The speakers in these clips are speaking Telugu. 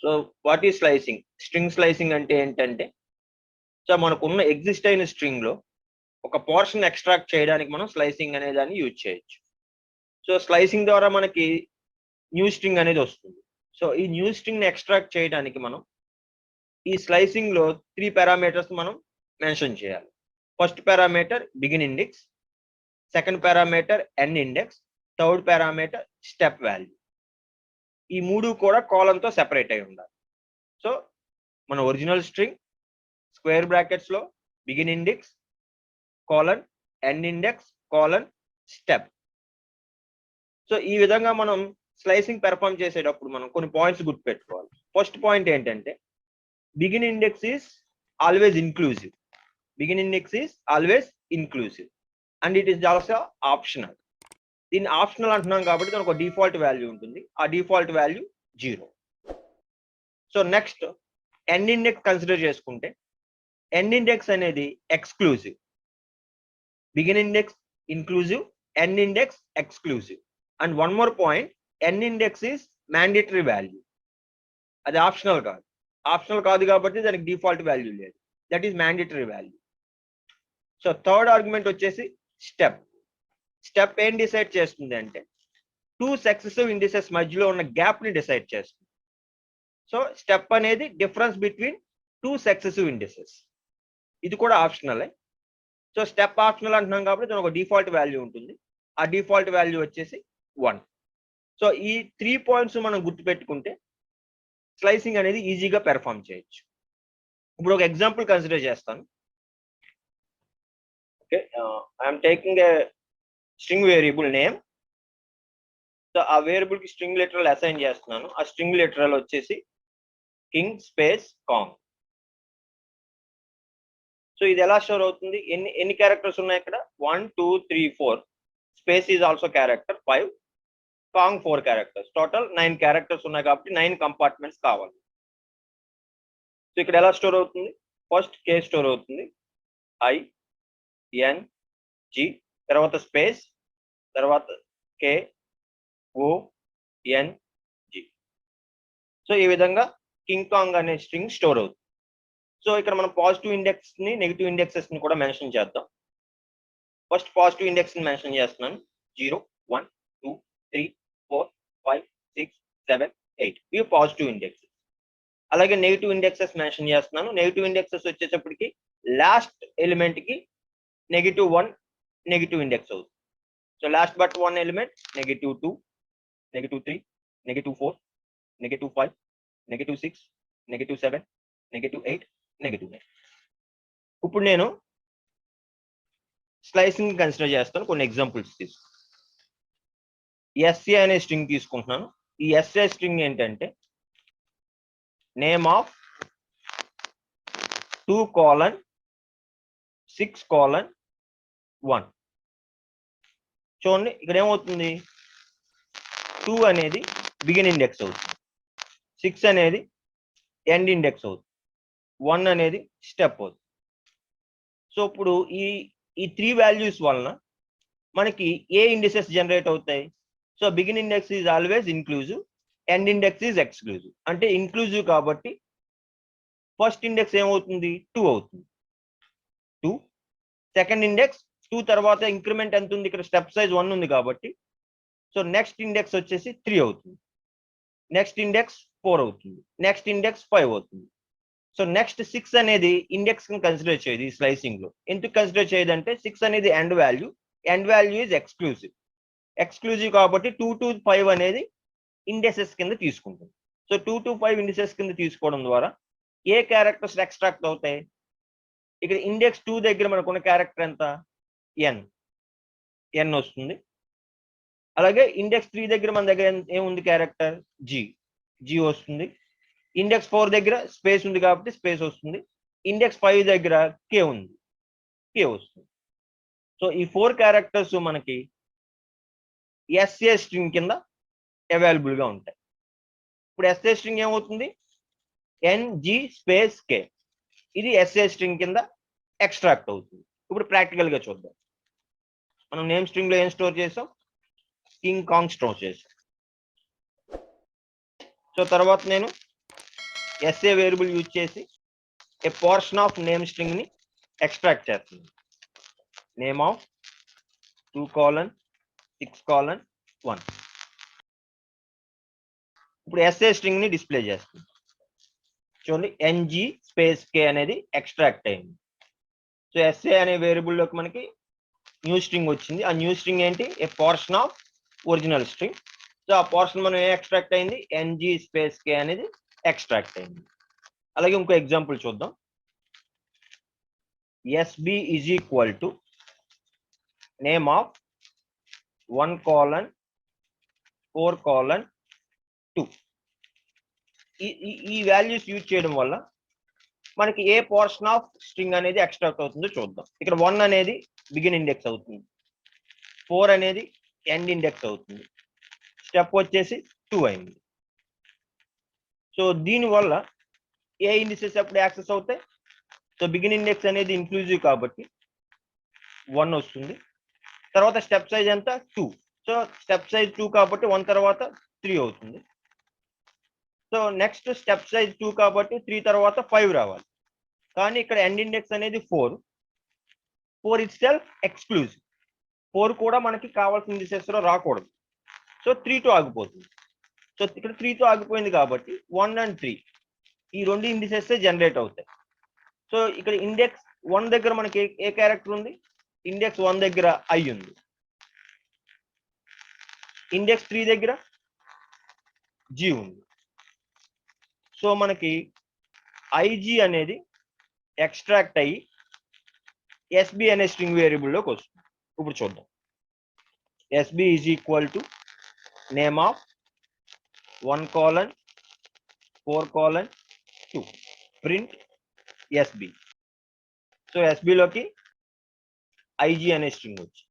So what is slicing? String slicing అంటే ఏంటంటే, సో మనకున్న ఎగ్జిస్ట్ అయిన స్ట్రింగ్ లో ఒక పోర్షన్ ఎక్స్ట్రాక్ట్ చేయడానికి మనం స్లైసింగ్ అనే దాన్ని యూజ్ చేయొచ్చు. సో స్లైసింగ్ ద్వారా మనకి న్యూ స్ట్రింగ్ అనేది వస్తుంది. సో ఈ న్యూ స్ట్రింగ్ ని ఎక్స్ట్రాక్ట్ చేయడానికి మనం ఈ స్లైసింగ్ లో 3 పారామీటర్స్ మనం మెన్షన్ చేయాలి. First parameter begin index, second parameter end index, third parameter step value. ఈ మూడు కూడా కాలమ్ తో సెపరేట్ అయి ఉండాలి. సో మన ఒరిజినల్ స్ట్రింగ్ స్క్వేర్ బ్రాకెట్స్ లో begin index colon end index colon step. So ఈ విధంగా మనం స్లైసింగ్ పెర్ఫామ్ చేసేటప్పుడు మనం కొన్ని పాయింట్స్ గుర్తుపెట్టుకోవాలి. ఫస్ట్ పాయింట్ ఏంటంటే, begin index is always inclusive. Begin index is always inclusive and it is also optional. దీన్ని ఆప్షనల్ అంటున్నాం కాబట్టి దానికి ఒక డిఫాల్ట్ వాల్యూ ఉంటుంది. ఆ default value 0. So next end index consider చేసుకుంటే, ఎండ్ ఇండెక్స్ అనేది exclusive. Begin index inclusive, end index exclusive. And one more point, end index is mandatory value. అది ఆప్షనల్ కాదు. ఆప్షనల్ కాదు కాబట్టి దానికి డిఫాల్ట్ వాల్యూ లేదు. That is mandatory value. So third argument వచ్చేసి స్టెప్. స్టెప్ ఏం డిసైడ్ చేస్తుంది అంటే, 2 సక్సెసివ్ ఇండిసెస్ మధ్యలో ఉన్న గ్యాప్ ని డిసైడ్ చేస్తుంది. సో స్టెప్ అనేది డిఫరెన్స్ బిట్వీన్ 2 సక్సెసివ్ ఇండిసెస్. ఇది కూడా ఆప్షనలే. సో స్టెప్ ఆప్షనల్ అంటున్నాం కాబట్టి దానికి ఒక డిఫాల్ట్ వాల్యూ ఉంటుంది. ఆ డిఫాల్ట్ వాల్యూ వచ్చేసి 1. సో ఈ 3 పాయింట్స్ మనం గుర్తుపెట్టుకుంటే స్లైసింగ్ అనేది ఈజీగా పెర్ఫామ్ చేయొచ్చు. ఇప్పుడు ఒక ఎగ్జాంపుల్ కన్సిడర్ చేస్తాను. Okay, I'm taking a string variable name. So ఆ వేరియబుల్ కి స్ట్రింగ్ లిటరల్ అసైన్ చేస్తున్నాను. ఆ స్ట్రింగ్ లిటరల్ వచ్చేసి కింగ్ స్పేస్ కాంగ్. సో ఇది ఎలా స్టోర్ అవుతుంది? ఎన్ని క్యారెక్టర్స్ ఉన్నాయి ఇక్కడ? 1 2 3 4. Space is also character 5. Kong 4 characters. Total 9 characters ఉన్నాయి కాబట్టి 9 కంపార్ట్మెంట్స్ కావాలి. సో ఇక్కడ ఎలా స్టోర్ అవుతుంది? ఫస్ట్ కే స్టోర్ అవుతుంది, ఐ ఎన్ జి, తర్వాత స్పేస్, తర్వాత కే ఓ ఎన్ జి. సో ఈ విధంగా కింగ్ కాంగ్ అనే స్ట్రింగ్ స్టోర్ అవుతుంది. సో ఇక్కడ మనం పాజిటివ్ ఇండెక్స్ ని నెగిటివ్ ఇండెక్సెస్ ని కూడా మెన్షన్ చేద్దాం. ఫస్ట్ పాజిటివ్ ఇండెక్స్ ని మెన్షన్ చేస్తున్నాను. 0 1 2 3 4 5 6 7 8. ఇవి పాజిటివ్ ఇండెక్సెస్. అలాగే నెగిటివ్ ఇండెక్సెస్ మెన్షన్ చేస్తున్నాను. నెగిటివ్ ఇండెక్సెస్ వచ్చేటప్పటికి లాస్ట్ ఎలిమెంట్ కి -1 నెగిటివ్ ఇండెక్స్ అవుతుంది. So last but 1 element -2 -3 -4 -5 -6 -7 -8 -9. ఇప్పుడు నేను స్లైసింగ్ కన్సిడర్ చేస్తాను. కొన్ని ఎగ్జాంపుల్స్ తీసుకు ఎస్ఏ అనే స్ట్రింగ్ తీసుకుంటున్నాను. ఈ ఎస్ఏ స్ట్రింగ్ ఏంటంటే నేమ్ ఆఫ్ 2:6:1. చూడండి ఇక్కడ ఏమవుతుంది? 2 అనేది బిగిన్ ఇండెక్స్ అవుతుంది, 6 అనేది ఎండ్ ఇండెక్స్ అవుతుంది, 1 అనేది స్టెప్ అవుతుంది. సో ఇప్పుడు ఈ 3 వాల్యూస్ వలన మనకి ఏ ఇండిసెస్ జనరేట్ అవుతాయి? So begin index is always inclusive, end index is exclusive. అంటే ఇన్క్లూజివ్ కాబట్టి ఫస్ట్ ఇండెక్స్ ఏమవుతుంది? 2 అవుతుంది. 2. సెకండ్ ఇండెక్స్ 2 తర్వాత ఇంక్రిమెంట్ ఎంత ఉంది? ఇక్కడ స్టెప్ సైజ్ 1 ఉంది కాబట్టి సో నెక్స్ట్ ఇండెక్స్ వచ్చేసి 3 అవుతుంది. నెక్స్ట్ ఇండెక్స్ 4 అవుతుంది. నెక్స్ట్ ఇండెక్స్ 5 అవుతుంది. సో నెక్స్ట్ 6 అనేది ఇండెక్స్ ని కన్సిడర్ చేయదు ఈ స్లైసింగ్ లో. ఎందుకు కన్సిడర్ చేయదంటే 6 అనేది end value. End value is exclusive. Exclusive కాబట్టి 2 to 5 అనేది ఇండెక్సెస్ కింద తీసుకుంటుంది. సో 2 to 5 ఇండెక్సెస్ కింద తీసుకోవడం ద్వారా ఏ క్యారెక్టర్స్ ఎక్స్ట్రాక్ట్ అవుతాయి? ఇక్కడ ఇండెక్స్ 2 దగ్గర మనకున్న క్యారెక్టర్ ఎంత? ఎన్ వస్తుంది. అలాగే ఇండెక్స్ 3 దగ్గర మన దగ్గర ఏముంది? క్యారెక్టర్ జి వస్తుంది. ఇండెక్స్ 4 దగ్గర స్పేస్ ఉంది కాబట్టి స్పేస్ వస్తుంది. ఇండెక్స్ 5 దగ్గర కే ఉంది, కే వస్తుంది. సో ఈ 4 క్యారెక్టర్స్ మనకి ఎస్ఏ స్ట్రింగ్ కింద అవైలబుల్ గా ఉంటాయి. ఇప్పుడు ఎస్ఏ స్ట్రింగ్ ఏమవుతుంది? ఎన్జి స్పేస్ కే. ఇది ఎస్ఏ స్ట్రింగ్ కింద ఎక్స్ట్రాక్ట్ అవుతుంది. ఇప్పుడు ప్రాక్టికల్ గా చూద్దాం. మనం నేమ్ స్ట్రింగ్ లో ఏం స్టోర్ చేసాం? కింగ్ కాంగ్ స్టోర్ చేసాం. సో తర్వాత నేను ఎస్ఏ వేరియబుల్ యూజ్ చేసి a portion of name string ని ఎక్స్ట్రాక్ట్ చేస్తుంది. Name of 2:6:1. ఇప్పుడు ఎస్ఏ స్ట్రింగ్ ని డిస్ప్లే చేస్తుంది. చూడండి NG స్పేస్ K అనేది ఎక్స్ట్రాక్ట్ అయింది. సో ఎస్ఏ అనే వేరియబుల్ లోకి మనకి న్యూ స్ట్రింగ్ వచ్చింది. ఆ న్యూ స్ట్రింగ్ ఏంటి? A portion of original string. So ఆ పోర్షన్ మనం ఏ ఎక్స్ట్రాక్ట్ అయింది? NG స్పేస్ K అనేది ఎక్స్ట్రాక్ట్ అయింది. అలాగే ఇంకో ఎగ్జాంపుల్ చూద్దాం. SB is equal to name of 1:4:2. ఈ వాల్యూస్ యూజ్ చేయడం వల్ల మనకి ఏ పోర్షన్ ఆఫ్ స్ట్రింగ్ అనేది ఎక్స్ట్రాక్ట్ అవుతుందో చూద్దాం. ఇక్కడ 1 అనేది బిగిన్ ఇండెక్స్ అవుతుంది, 4 అనేది ఎండ్ ఇండెక్స్ అవుతుంది, స్టెప్ వచ్చేసి 2 అయింది. సో దీనివల్ల ఏ ఇండిసెస్ ఎప్పుడు యాక్సెస్ అవుతాయి? సో బిగిన్ ఇండెక్స్ అనేది ఇంక్లూజివ్ కాబట్టి 1 వస్తుంది. తర్వాత స్టెప్ సైజ్ ఎంత? 2. సో స్టెప్ సైజ్ 2 కాబట్టి 1 తర్వాత 3 అవుతుంది. సో నెక్స్ట్ స్టెప్ సైజ్ 2 కాబట్టి 3 తర్వాత 5 రావాలి. కానీ ఇక్కడ ఎండ్ ఇండెక్స్ అనేది 4 ఇట్ సెల్ఫ్ ఎక్స్క్లూజివ్. 4 కూడా మనకి కావాల్సిన ఇండిసెస్ లో రాకూడదు. సో 3 తో ఆగిపోతుంది. సో ఇక్కడ 3 తో ఆగిపోయింది కాబట్టి 1 and 3 ఈ రెండు ఇండిసెస్ జనరేట్ అవుతాయి. సో ఇక్కడ ఇండెక్స్ 1 దగ్గర మనకి ఏ క్యారెక్టర్ ఉంది? ఇండెక్స్ 1 దగ్గర I ఉంది, ఇండెక్స్ 3 దగ్గర G ఉంది. సో మనకి IG అనేది ఎక్స్ట్రాక్ట్ అయ్యి SB అనే స్ట్రింగ్ వేరియబుల్లోకి వస్తుంది. ఇప్పుడు చూద్దాం. SB is equal to name of 1:4:2 print SB. So SB లోకి IG అనే స్ట్రింగ్ వచ్చి.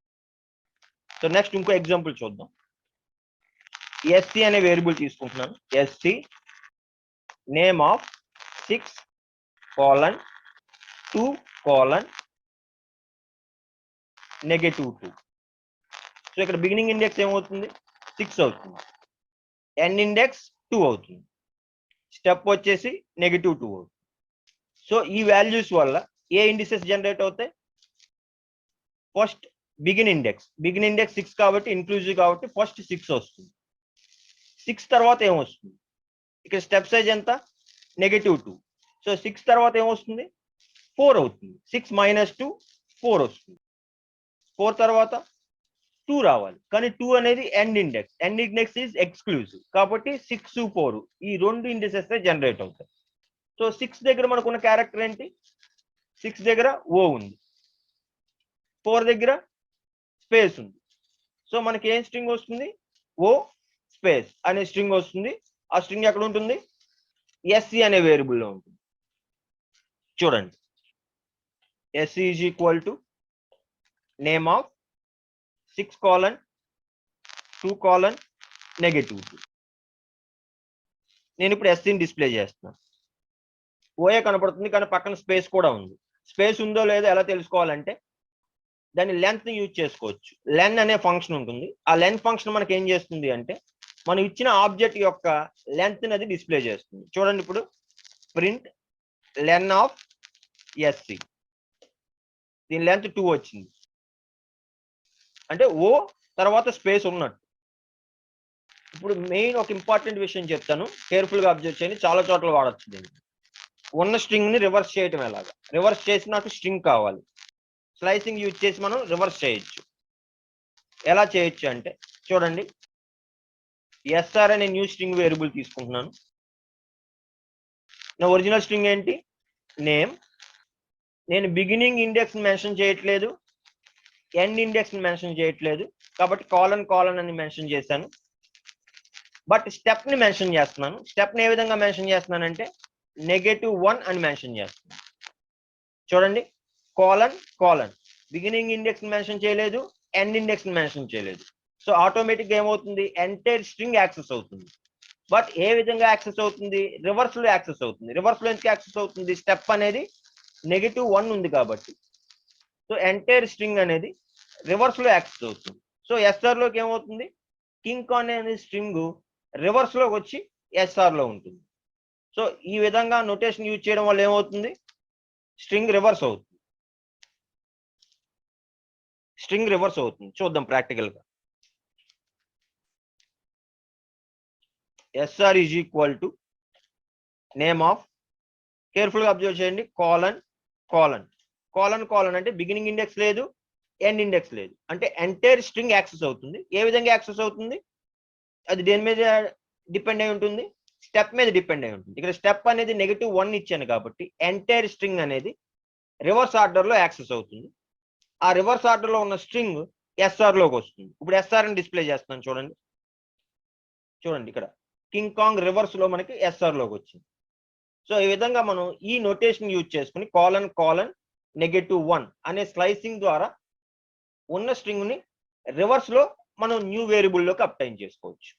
సో నెక్స్ట్ ఇంకో ఎగ్జాంపుల్ చూద్దాం. SC అనే వేరియబుల్ తీసుకుంటున్నాను. SC name of 6:2:2. సో ఇక్కడ బిగినింగ్ ఇండెక్స్ ఏమవుతుంది? 6 అవుతుంది, ఎండ్ ఇండెక్స్ 2 అవుతుంది, స్టెప్ వచ్చేసి -2 అవుతుంది. సో ఈ వాల్యూస్ వల్ల ఏ ఇండిసెస్ జనరేట్ అవుతాయి? ఫస్ట్ బిగిన్ ఇండెక్స్ 6 కాబట్టి ఇంక్లూజివ్ కాబట్టి ఫస్ట్ 6 వస్తుంది. 6 తర్వాత ఏమొస్తుంది? ఇక్కడ స్టెప్ సైజ్ ఎంత? -2. సో 6 తర్వాత ఏమొస్తుంది? 4 అవుతుంది. 6 - 2 4 వస్తుంది. 4 తర్వాత 2 రావాలి, కానీ 2 అనేది ఎండ్ ఇండెక్స్ ఈజ్ ఎక్స్క్లూజివ్ కాబట్టి 6, 4 ఈ రెండు ఇండిసెస్ జనరేట్ అవుతాయి. సో 6 దగ్గర మనకున్న క్యారెక్టర్ ఏంటి? 6 దగ్గర O ఉంది, 4 దగ్గర స్పేస్ ఉంది. సో మనకి ఏం స్ట్రింగ్ వస్తుంది? O స్పేస్ అనే స్ట్రింగ్ వస్తుంది. ఆ స్ట్రింగ్ ఎక్కడ ఉంటుంది? SC అనే వేరియబుల్లో ఉంటుంది. చూడండి, SC is equal to name of 6:2:2. నేను ఇప్పుడు SCని డిస్ప్లే చేస్తున్నాను. OA కనపడుతుంది, కానీ పక్కన స్పేస్ కూడా ఉంది. స్పేస్ ఉందో లేదో ఎలా తెలుసుకోవాలంటే దాని లెంత్ యూజ్ చేసుకోవచ్చు. లెన్ అనే ఫంక్షన్ ఉంటుంది. ఆ లెన్ ఫంక్షన్ మనకి ఏం చేస్తుంది అంటే మనం ఇచ్చిన ఆబ్జెక్ట్ యొక్క లెంత్ అనేది డిస్ప్లే చేస్తుంది. చూడండి, ఇప్పుడు ప్రింట్ లెన్ ఆఫ్ SC. దీని లెంత్ 2 వచ్చింది అంటే O తర్వాత స్పేస్ ఉన్నట్టు. ఇప్పుడు మెయిన్ ఒక ఇంపార్టెంట్ విషయం చెప్తాను, కేర్ఫుల్ గా అబ్జర్వ్ చేయండి. చాలా చోట్ల వాడచ్చు దీన్ని. ఉన్న స్ట్రింగ్ ని రివర్స్ చేయటం ఎలాగా? రివర్స్ చేసి నాకు స్ట్రింగ్ కావాలి. స్లైసింగ్ యూజ్ చేసి మనం రివర్స్ చేయొచ్చు. ఎలా చేయొచ్చు అంటే చూడండి, SR అనే న్యూ స్ట్రింగ్ వేరియబుల్ తీసుకుంటున్నాను. నా ఒరిజినల్ స్ట్రింగ్ ఏంటి? నేమ్. నేను బిగినింగ్ ఇండెక్స్ మెన్షన్ చేయట్లేదు, ఎండ్ ఇండెక్స్ మెన్షన్ చేయట్లేదు కాబట్టి కోలన్ అని మెన్షన్ చేశాను. బట్ స్టెప్ ని మెన్షన్ చేస్తున్నాను. స్టెప్ ని ఏ విధంగా మెన్షన్ చేస్తున్నానంటే -1 అని మెన్షన్ చేస్తున్నాను. చూడండి, కోలన్ బిగినింగ్ ఇండెక్స్ మెన్షన్ చేయలేదు, ఎండ్ ఇండెక్స్ మెన్షన్ చేయలేదు. సో ఆటోమేటిక్ గా ఏమవుతుంది? ఎంటైర్ స్ట్రింగ్ యాక్సెస్ అవుతుంది. బట్ ఏ విధంగా యాక్సెస్ అవుతుంది? రివర్స్ లో యాక్సెస్ అవుతుంది. రివర్స్ లో ఎందుకు యాక్సెస్ అవుతుంది? స్టెప్ అనేది -1 ఉంది కాబట్టి. సో ఎంటైర్ స్ట్రింగ్ అనేది రివర్స్ లో యాక్సెస్ అవుతుంది. సో SR లోకి ఏమవుతుంది? కింగ్ అనే స్ట్రింగ్ రివర్స్ లోకి వచ్చి SR లో ఉంటుంది. సో ఈ విధంగా నోటేషన్ యూజ్ చేయడం వల్ల ఏమవుతుంది, స్ట్రింగ్ రివర్స్ అవుతుంది. స్ట్రింగ్ రివర్స్ అవుతుంది. చూద్దాం ప్రాక్టికల్ గా. SR is equal to name of, careful గా అబ్జర్వ్ చేయండి, కోలన్ కోలన్ కోలన్ కోలన్ అంటే బిగినింగ్ ఇండెక్స్ లేదు, ఎండ్ ఇండెక్స్ లేదు, అంటే ఎంటైర్ స్ట్రింగ్ యాక్సెస్ అవుతుంది. ఏ విధంగా యాక్సెస్ అవుతుంది, అది దేని మీద డిపెండ్ అయి ఉంటుంది, స్టెప్ మీద డిపెండ్ అయి ఉంటుంది. ఇక్కడ స్టెప్ అనేది -1 ఇచ్చాను కాబట్టి ఎంటైర్ స్ట్రింగ్ అనేది రివర్స్ ఆర్డర్ లో యాక్సెస్ అవుతుంది. ఆ రివర్స్ ఆర్డర్ లో ఉన్న స్ట్రింగ్ ఎస్ఆర్ లోకి వస్తుంది. ఇప్పుడు ఎస్ఆర్ ని డిస్ప్లే చేస్తున్నాను చూడండి. చూడండి ఇక్కడ కింగ్ కాంగ్ రివర్స్ లో మనకి ఎస్ఆర్ లోకి వచ్చింది. సో ఈ విధంగా మనం ఈ నోటేషన్ యూజ్ చేసుకుని కోలన్ కోలన్ -1 అనే స్లైసింగ్ ద్వారా ఉన్న స్ట్రింగ్ ని రివర్స్ లో మనం న్యూ వేరియబుల్ లోకి అప్టైన్ చేసుకోవచ్చు.